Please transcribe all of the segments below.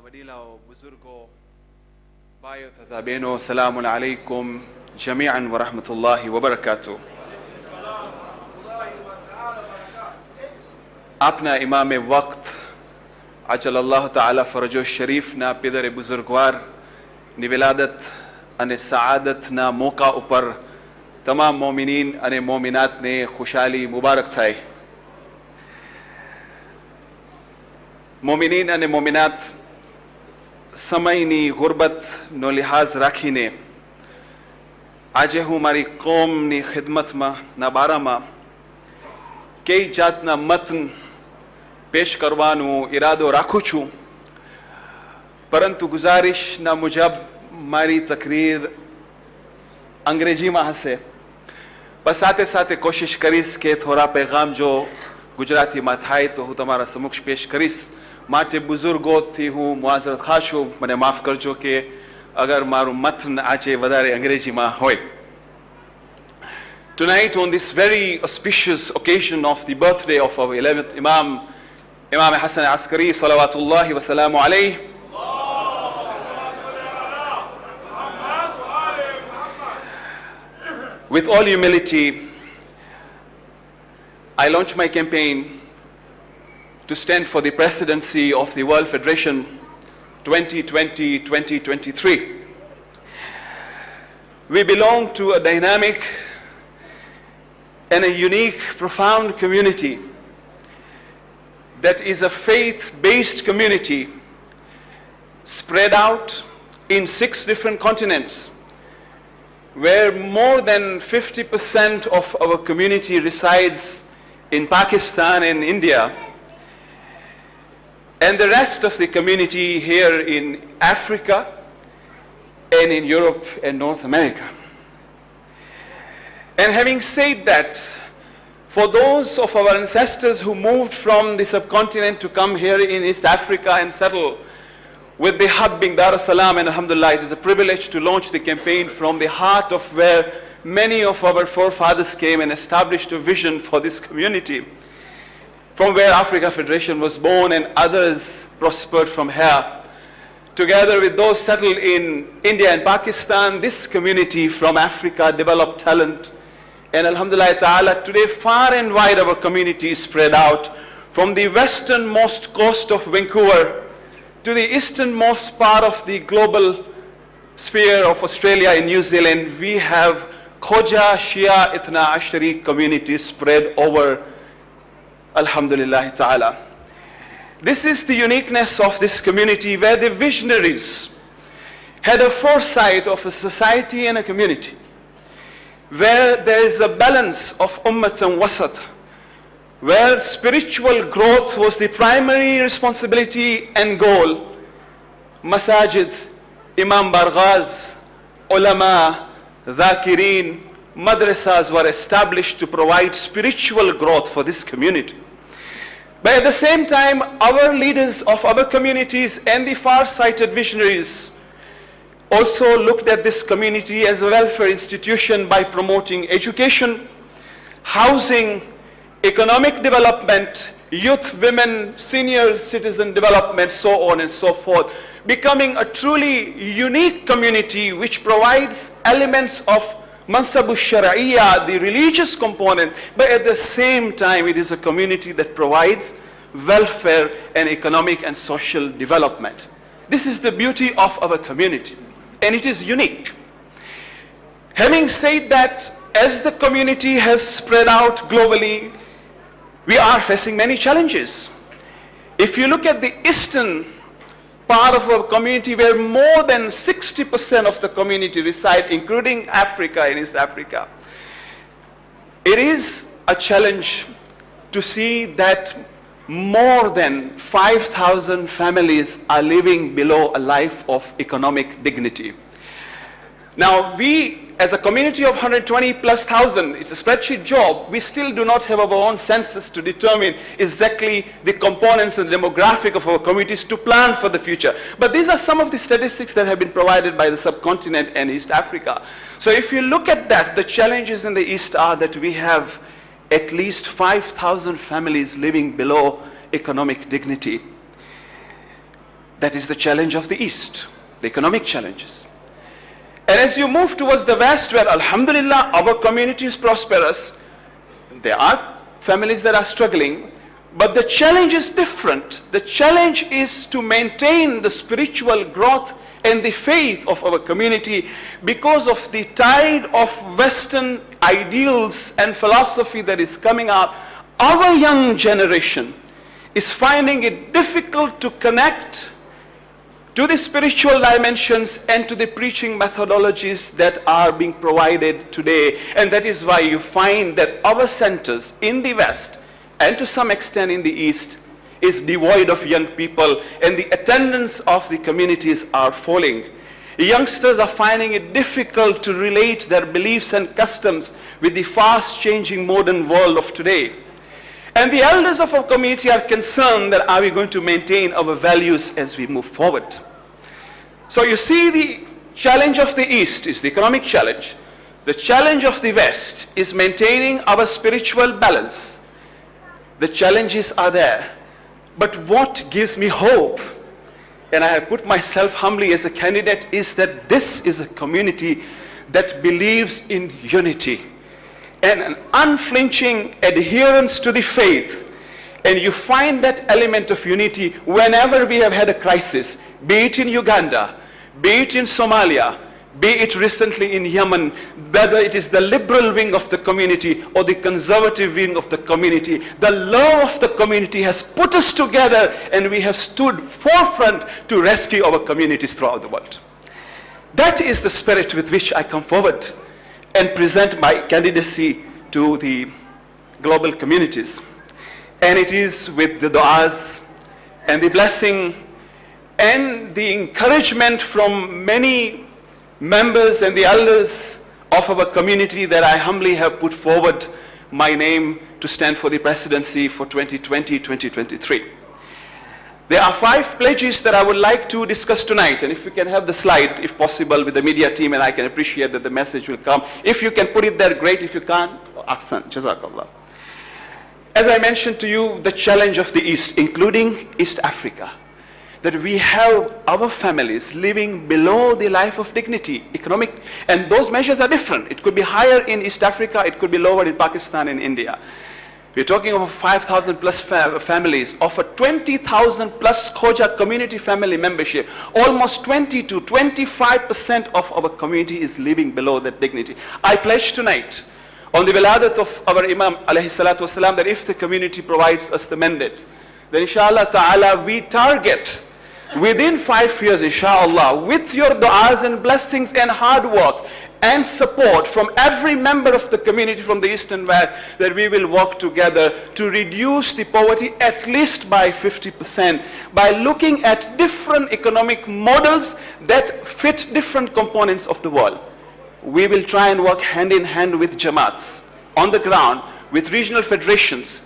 वडीलाओ बुजुर्गों भाइयों तथा बहनों सलाम अलैकुम जमीअन व रहमतुल्लाहि व बरकातुहू। आपना इमाम वक्त अजल अल्लाह ताला फरजो शरीफ ना पिदर बुजुर्गवार ની વિલાદત અને સઆદતના મોકા ઉપર તમામ મોમિનીન અને મોમિનાતને ખુશાલી મુબારક થાય। મોમિનીન અને મોમિનાત સમયની ગુરબતનો લિહાઝ રાખીને આજે હું મારી કોમની ખિદમતમાં ના બારામાં કઈ જાતના મતન પેશ કરવાનો ઈરાદો રાખું છું, परंतु गुजारिश ना मुजब मारी तकरीर अंग्रेजी में हसे, बस साथे साथे कोशिश करीश के थोड़ा पैगाम जो गुजराती में थाय तो हूँ तमारा समक्ष पेश करीश। माटे बुजुर्गों थी हूँ मुआजरत खास हूँ, मने माफ करजो के अगर मारू मतन आजे वधारे अंग्रेजी में होय। Tonight on this very auspicious occasion of the birthday of our 11th Imam, Imam Hassan Askari salawatullahi wa salamu alayhi, with all humility, I launch my campaign to stand for the presidency of the World Federation 2020-2023. We belong to a dynamic and a unique, profound community that is a faith-based community spread out in 6 different continents, where more than 50% of our community resides in Pakistan and India, and the rest of the community here in Africa and in Europe and North America. And having said that, for those of our ancestors who moved from the subcontinent to come here in East Africa and settle with the hub being Dar es Salaam, and alhamdulillah, it is a privilege to launch the campaign from the heart of where many of our forefathers came and established a vision for this community, from where Africa Federation was born and others prospered from here. Together with those settled in India and Pakistan, this community from Africa developed talent, and alhamdulillah ta'ala, today far and wide our community is spread out from the westernmost coast of Vancouver to the easternmost part of the global sphere of Australia and New Zealand. We have Khoja Shia Itna Ashari community spread over, alhamdulillah ta'ala. This is the uniqueness of this community, where the visionaries had a foresight of a society and a community, where there is a balance of ummat and wasat, where spiritual growth was the primary responsibility and goal. Masajid, Imam Barghaz, ulama, dhakirin, madrasas were established to provide spiritual growth for this community. But at the same time, our leaders of our communities and the far-sighted visionaries also looked at this community as a welfare institution by promoting education, housing, economic development, youth, women, senior citizen development, so on and so forth, becoming a truly unique community which provides elements of Mansabu Shara'iyya, the religious component, but at the same time it is a community that provides welfare and economic and social development. This is the beauty of our community, and it is unique. Having said that, as the community has spread out globally, we are facing many challenges. If you look at the eastern part of our community, where more than 60% of the community reside, including Africa and East Africa, it is a challenge to see that more than 5,000 families are living below a life of economic dignity. Now, we as a community of 120,000+, it's a spreadsheet job, we still do not have our own census to determine exactly the components and demographic of our communities to plan for the future. But these are some of the statistics that have been provided by the subcontinent and East Africa. So if you look at that, the challenges in the East are that we have at least 5,000 families living below economic dignity. That is the challenge of the East, the economic challenges. And as you move towards the West, where alhamdulillah our community is prosperous, there are families that are struggling, but the challenge is different. The challenge is to maintain the spiritual growth and the faith of our community because of the tide of Western ideals and philosophy that is coming out. Our young generation is finding it difficult to connect to the spiritual dimensions and to the preaching methodologies that are being provided today. And that is why you find that our centers in the West and to some extent in the East is devoid of young people, and the attendance of the communities are falling. Youngsters are finding it difficult to relate their beliefs and customs with the fast changing modern world of today. And the elders of our community are concerned that are we going to maintain our values as we move forward. So you see, the challenge of the East is the economic challenge. The challenge of the West is maintaining our spiritual balance. The challenges are there. But what gives me hope, and I have put myself humbly as a candidate, is that this is a community that believes in unity and an unflinching adherence to the faith. And you find that element of unity whenever we have had a crisis, be it in Uganda, be it in Somalia, be it recently in Yemen, whether it is the liberal wing of the community or the conservative wing of the community, the love of the community has put us together, and we have stood forefront to rescue our communities throughout the world. That is the spirit with which I come forward and present my candidacy to the global communities. And it is with the du'as and the blessing and the encouragement from many members and the elders of our community that I humbly have put forward my name to stand for the presidency for 2020-2023. There are 5 pledges that I would like to discuss tonight, and if we can have the slide, if possible, with the media team, and I can appreciate that the message will come. If you can put it there, great. If you can't, ahsan, jazakallah. As I mentioned to you, the challenge of the East, including East Africa, that we have our families living below the life of dignity, economic, and those measures are different. It could be higher in East Africa, it could be lower in Pakistan and India. We're talking of 5,000 plus families, of a 20,000 plus Khoja community family membership. Almost 20 to 25% of our community is living below that dignity. I pledge tonight on the wiladat of our Imam alayhi salatu wasalam that if the community provides us the mandate, then inshallah ta'ala we target within 5 years, inshallah, with your du'as and blessings and hard work and support from every member of the community from the East and West, that we will work together to reduce the poverty at least by 50% by looking at different economic models that fit different components of the world. We will try and work hand in hand with Jamaats on the ground, with regional federations.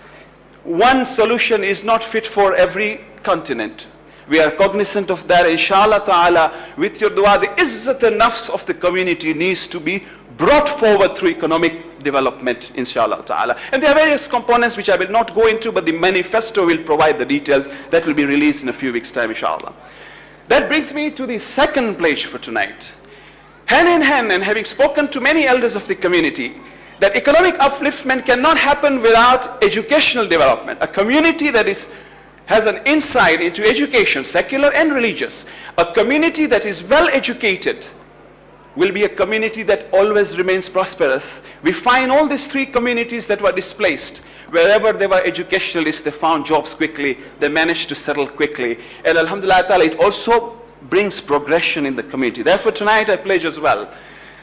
One solution is not fit for every continent. We are cognizant of that. Inshallah ta'ala, with your dua, the izzat and nafs of the community needs to be brought forward through economic development, inshallah ta'ala. And there are various components which I will not go into, but the manifesto will provide the details. That will be released in a few weeks' time, inshallah. That brings me to the second pledge for tonight. Hand in hand, and having spoken to many elders of the community, that economic upliftment cannot happen without educational development. A community that has an insight into education, secular and religious, a community that is well educated will be a community that always remains prosperous. We find all these 3 communities that were displaced, wherever they were educationalists, they found jobs quickly, they managed to settle quickly. And alhamdulillah ta'ala, it also brings progression in the community. Therefore tonight I pledge as well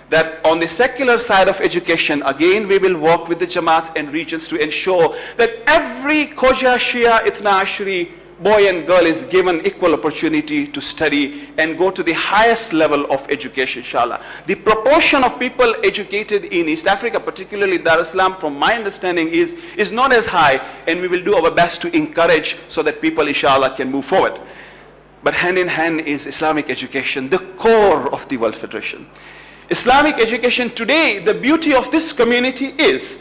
that on the secular side of education, again we will work with the Jamaats and regions to ensure that every Khoja, Shia, Ithna Ashri boy and girl is given equal opportunity to study and go to the highest level of education, inshallah. The proportion of people educated in East Africa, particularly Dar es Salaam, from my understanding is not as high, and we will do our best to encourage so that people, inshallah, can move forward. But hand in hand is Islamic education, the core of the World Federation. Islamic education today, the beauty of this community is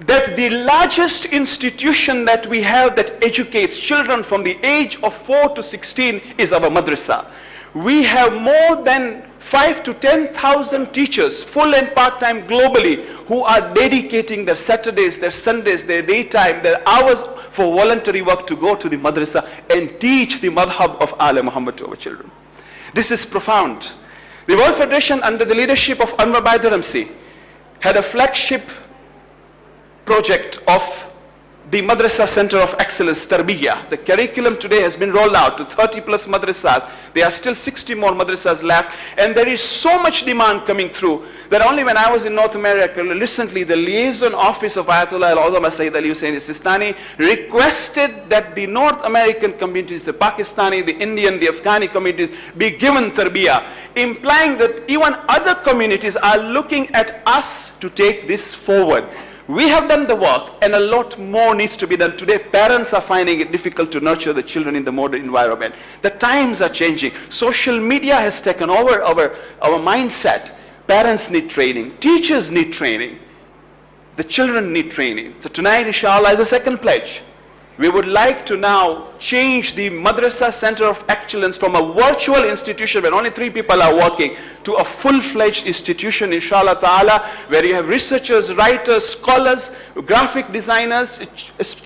that the largest institution that we have that educates children from the age of 4 to 16 is our madrasa. We have more than 5 to 10,000 teachers, full and part-time globally, who are dedicating their Saturdays, their Sundays, their daytime, their hours for voluntary work to go to the madrasa and teach the madhab of Ala Muhammad to our children. This is profound. The World Federation, under the leadership of Anwar Baidaramsi, had a flagship project of the Madrasa Center of Excellence, Tarbiyah. The curriculum today has been rolled out to 30 plus madrasas. There are still 60 more madrasas left, and there is so much demand coming through that only when I was in North America recently, the liaison office of Ayatollah al-Azam Sayyid Ali Hussein Sistani requested that the North American communities, the Pakistani, the Indian, the Afghani communities be given Tarbiyah, implying that even other communities are looking at us to take this forward. We have done the work, and a lot more needs to be done. Today, parents are finding it difficult to nurture the children in the modern environment. The times are changing. Social media has taken over our mindset. Parents need training. Teachers need training. The children need training. So tonight, inshallah, is a second pledge. We would like to now change the Madrasa Center of Excellence from a virtual institution where only 3 people are working to a full-fledged institution, inshallah ta'ala, where you have researchers, writers, scholars, graphic designers,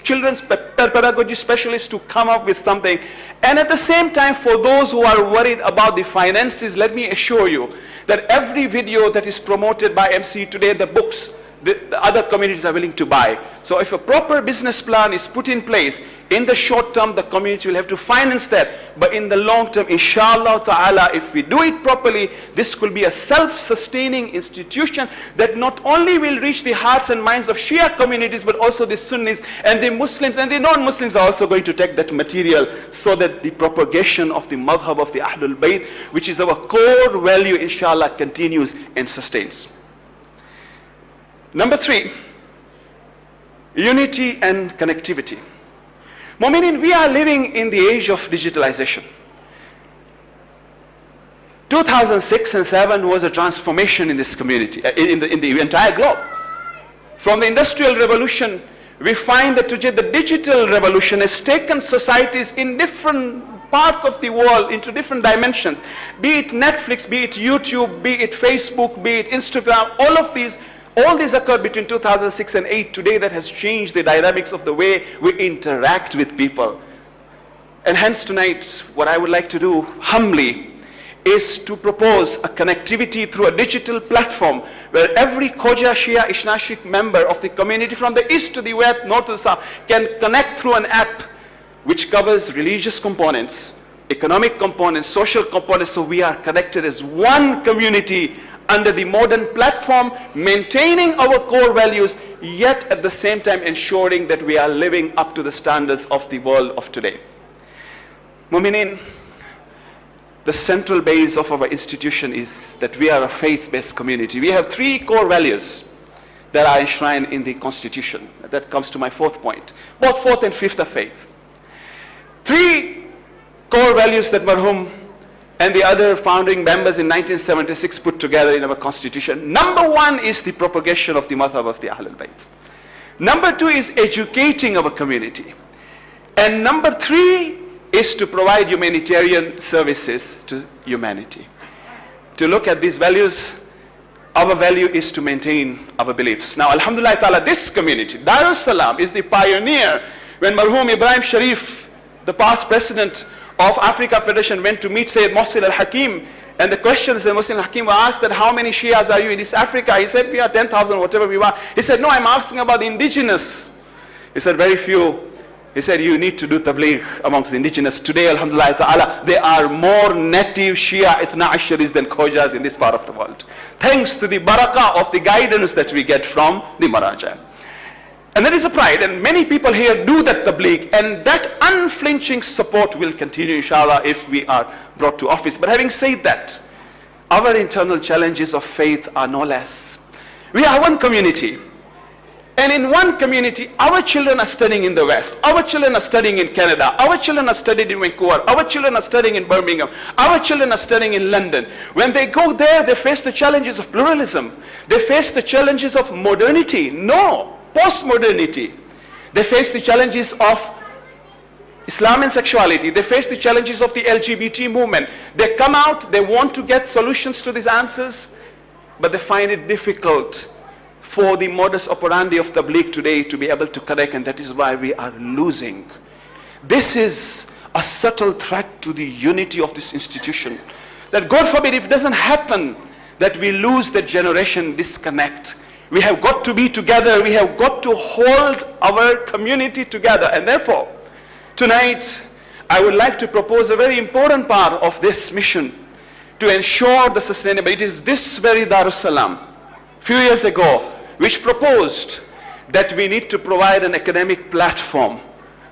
children's pedagogy specialists to come up with something. And at the same time, for those who are worried about the finances, let me assure you that every video that is promoted by MC today, the books, the other communities are willing to buy. So if a proper business plan is put in place, in the short term, the community will have to finance that. But in the long term, inshallah ta'ala, if we do it properly, this could be a self-sustaining institution that not only will reach the hearts and minds of Shia communities, but also the Sunnis and the Muslims and the non-Muslims are also going to take that material so that the propagation of the madhab of the Ahlul Bayt, which is our core value, inshallah, continues and sustains. Number 3, unity and connectivity. Mu'minin, we are living in the age of digitalization. 2006 and 2007 was a transformation in this community, in the entire globe. From the Industrial Revolution, we find that today the digital revolution has taken societies in different parts of the world into different dimensions. Be it Netflix, be it YouTube, be it Facebook, be it Instagram, all these occurred between 2006 and 2008 today that has changed the dynamics of the way we interact with people. And hence tonight, what I would like to do humbly is to propose a connectivity through a digital platform where every Khoja Shia Ishnashik member of the community from the east to the west, north to the south can connect through an app which covers religious components, economic components, social components, so we are connected as one community under the modern platform, maintaining our core values, yet at the same time ensuring that we are living up to the standards of the world of today. Mu'minin, the central base of our institution is that we are a faith-based community. We have 3 core values that are enshrined in the Constitution. That comes to my 4th point. Both 4th and 5th are faith. 3 core values that Marhum and the other founding members in 1976 put together in our Constitution. Number 1 is the propagation of the madhab of the Ahlul Bayt. Number 2 is educating our community. And number 3 is to provide humanitarian services to humanity. To look at these values, our value is to maintain our beliefs. Now, alhamdulillah ta'ala, this community, Darus Salam, is the pioneer. When Marhum Ibrahim Sharif, the past president of Africa Federation, went to meet Sayyid Mohsin al-Hakim, and the questions that Mohsin al-Hakim were asked that how many Shias are you in East Africa? He said, we are 10,000, whatever we are. He said, no, I'm asking about the indigenous. He said, very few. He said, you need to do tabligh amongst the indigenous. Today, alhamdulillah ta'ala, there are more native Shia Ithna Asharis than Khojas in this part of the world. Thanks to the barakah of the guidance that we get from the Maraja. And there is a pride, and many people here do that tabligh, and that unflinching support will continue, inshallah, if we are brought to office. But having said that, our internal challenges of faith are no less. We are one community. And in one community, our children are studying in the West. Our children are studying in Canada. Our children are studying in Vancouver. Our children are studying in Birmingham. Our children are studying in London. When they go there, they face the challenges of pluralism. They face the challenges of modernity. No. post-modernity. They face the challenges of Islam and sexuality. They face the challenges of the LGBT movement. They come out, they want to get solutions to these answers, but they find it difficult for the modus operandi of Tabligh today to be able to connect, and that is why we are losing. This is a subtle threat to the unity of this institution. That God forbid if it doesn't happen, that we lose that generation disconnect. We have got to be together. We have got to hold our community together. And therefore, tonight, I would like to propose a very important part of this mission to ensure the sustainability. It is this very Darus Salam, few years ago, which proposed that we need to provide an academic platform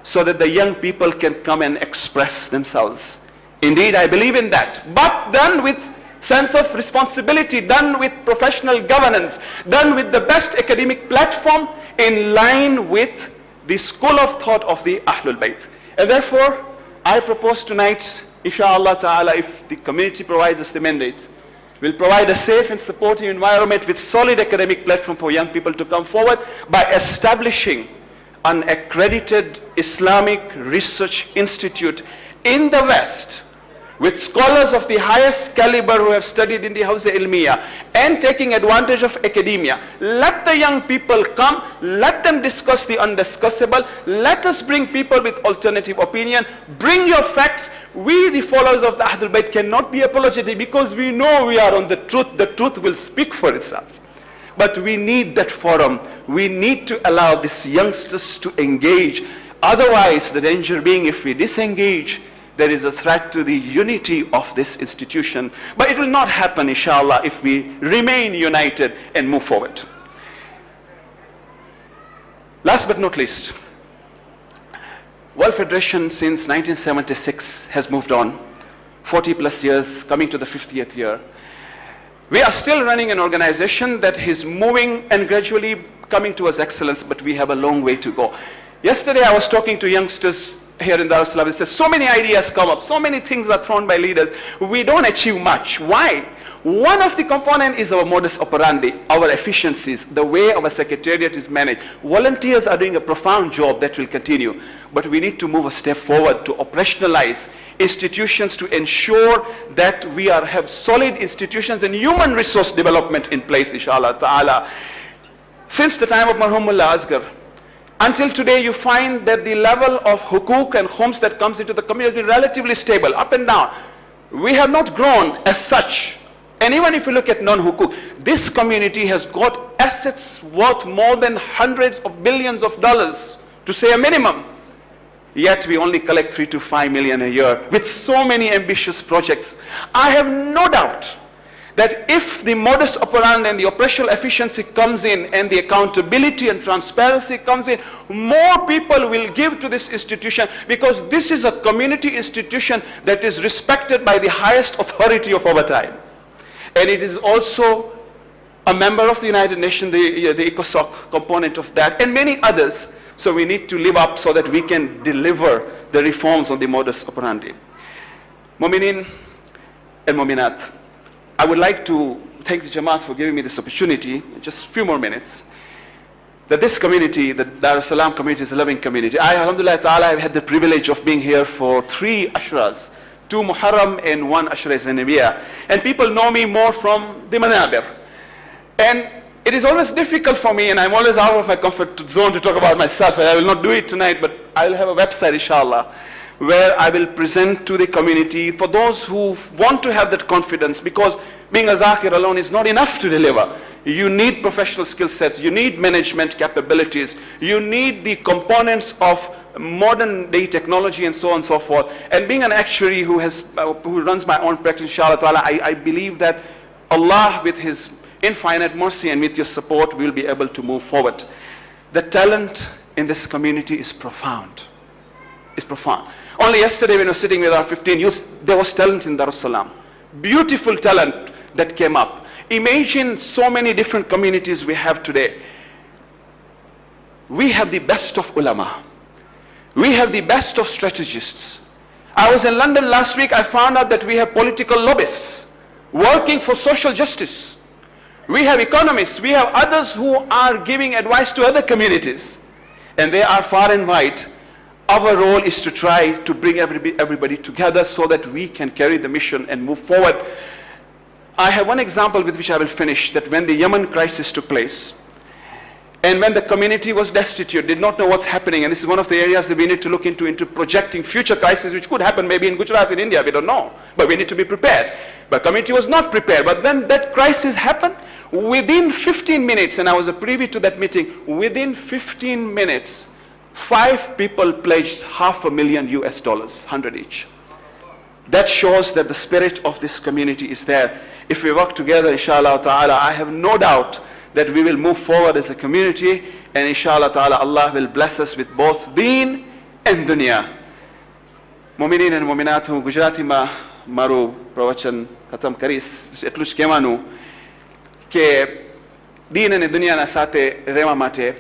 so that the young people can come and express themselves. Indeed, I believe in that, but done with sense of responsibility, done with professional governance, done with the best academic platform in line with the school of thought of the Ahlul Bayt. And therefore, I propose tonight, inshallah ta'ala, if the community provides us the mandate, we'll provide a safe and supportive environment with solid academic platform for young people to come forward by establishing an accredited Islamic research institute in the West, with scholars of the highest caliber who have studied in the Hawza Ilmiya and taking advantage of academia. Let the young people come, let them discuss the undiscussable, let us bring people with alternative opinion, bring your facts. We, the followers of the Ahlul Bayt, cannot be apologetic because we know we are on the truth will speak for itself. But we need that forum. We need to allow these youngsters to engage. Otherwise, the danger being if we disengage, there is a threat to the unity of this institution. But it will not happen, inshallah, if we remain united and move forward. Last but not least, World Federation since 1976 has moved on, 40 plus years, coming to the 50th year. We are still running an organization that is moving and gradually coming towards excellence, but we have a long way to go. Yesterday I was talking to youngsters here in Dar es Salaam. They said, so many ideas come up, so many things are thrown by leaders. We don't achieve much. Why? One of the components is our modus operandi, our efficiencies, the way our secretariat is managed. Volunteers are doing a profound job that will continue. But we need to move a step forward to operationalize institutions to ensure that we have solid institutions and human resource development in place, inshallah ta'ala. Since the time of Marhum Mullah Asghar, until today, you find that the level of hukuk and khums that comes into the community is relatively stable, up and down. We have not grown as such. And even if you look at non-hukuk, this community has got assets worth more than hundreds of billions of dollars, to say a minimum. Yet we only collect 3 to 5 million a year with so many ambitious projects. I have no doubt that if the modus operandi and the operational efficiency comes in and the accountability and transparency comes in, more people will give to this institution, because this is a community institution that is respected by the highest authority of our time. And it is also a member of the United Nations, the ECOSOC component of that, and many others. So we need to live up so that we can deliver the reforms on the modus operandi. Mu'minin and Mu'minat, I would like to thank the Jamaat for giving me this opportunity, just a few more minutes, that this community, the Dar es Salaam community, is a loving community. I, alhamdulillah ta'ala, have had the privilege of being here for 3 Ashras, 2 Muharram and 1 Ashra Zanabiyah. And people know me more from the Manabir. And it is always difficult for me, and I'm always out of my comfort zone to talk about myself, and I will not do it tonight, but I'll have a website, inshallah, where I will present to the community for those who want to have that confidence, because being a Zakir alone is not enough to deliver. You need professional skill sets, you need management capabilities, you need the components of modern day technology and so on and so forth. And being an actuary who runs my own practice, inshallah ta'ala, I believe that Allah, with His infinite mercy and with your support, will be able to move forward. The talent in this community is profound. It's profound. Only yesterday when I was sitting with our 15 youths, there was talent in Dar es Salaam. Beautiful talent that came up. Imagine so many different communities we have today. We have the best of ulama. We have the best of strategists. I was in London last week, I found out that we have political lobbyists working for social justice. We have economists, we have others who are giving advice to other communities. And they are far and wide. Our role is to try to bring everybody together so that we can carry the mission and move forward. I have one example with which I will finish, that when the Yemen crisis took place, and when the community was destitute, did not know what's happening, and this is one of the areas that we need to look into projecting future crises which could happen maybe in Gujarat, in India, we don't know. But we need to be prepared. But community was not prepared. But when that crisis happened, within 15 minutes, and I was a privy to that meeting, within 15 minutes, 5 people pledged $500,000 US, 100 each. That shows that the spirit of this community is there. If we work together, inshallah ta'ala, I have no doubt that we will move forward as a community, and inshallah ta'ala Allah will bless us with both deen and dunya. Mu'minin and mu'minat, હું ગુજરાતીમાં મારું પ્રવચન ખતમ કરીશ. એટલું જ કહેવાનું કે દીન અને દુનિયાના સાથે રહેવા માટે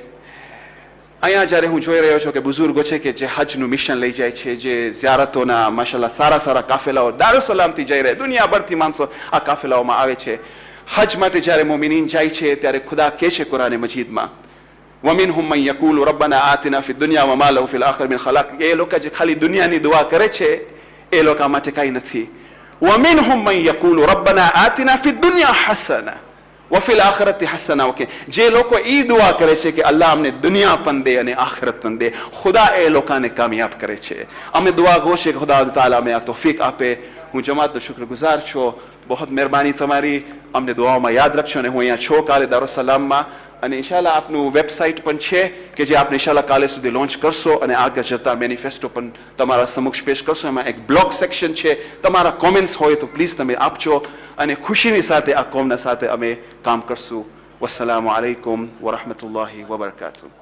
અહીંયા જ્યારે હું જોઈ રહ્યો છું કે બુઝુર્ગો છે કે જે હજનું મિશન લઈ જાય છે, જે ઝિયારતોના માશાલ્લાહ સારા સારા કાફેલાઓ દારુસલામથી જઈ રહ્યા, દુનિયાભરથી માણસો આ કાફેલાઓમાં આવે છે. હજ માટે જ્યારે મોમિનીન જાય છે ત્યારે ખુદા કહે છે કુરાન મજીદમાં, وَمِنْهُمْ مَنْ يَقُولُ رَبَّنَا آتِنَا فِي الدُّنْيَا وَمَا لَهُ فِي الْآخِرَةِ مِنْ خَلَاقٍ. એ લોકો જે ખાલી દુનિયાની દુઆ કરે છે એ લોકો માટે કંઈ નથી. وَمِنْهُمْ مَنْ يَقُولُ رَبَّنَا آتِنَا فِي الدُّنْيا حَسَنَةً وَفِي الْآخِرَةِ حَسَنَةً. ઓકે, જે લોકો એ દુઆ કરે છે કે અલ્લાહ અમને દુનિયા પણ દે અને આખિરત પણ દે, ખુદા એ લોકોને કામયાબ કરે છે. અમે દુઆ ગો છે કે ખુદા તાલા અમને આ તૌફીક આપે. હું જમાતનો શુક્રગુજાર છું. બહુ મહેરબાની તમારી, અમને દુઆઓમાં યાદ રાખજો. અને હું અહીંયા છો કાલે દારુસલામમાં, અને ઇન્શાલ્લાહ આપનું વેબસાઇટ પણ છે કે જે આપણે ઇન્શાલ્લાહ કાલે સુધી લોન્ચ કરશો, અને આગળ જતા મેનિફેસ્ટો પણ તમારા સમક્ષ પેશ કરશો. એમાં એક બ્લોગ સેક્શન છે, તમારા કોમેન્ટ્સ હોય તો પ્લીઝ તમે આપજો, અને ખુશીની સાથે આ કોમના સાથે અમે કામ કરશું. વસ્સલામુ અલૈકુમ વરહમતુલ્લાહિ વબરકાતુહ.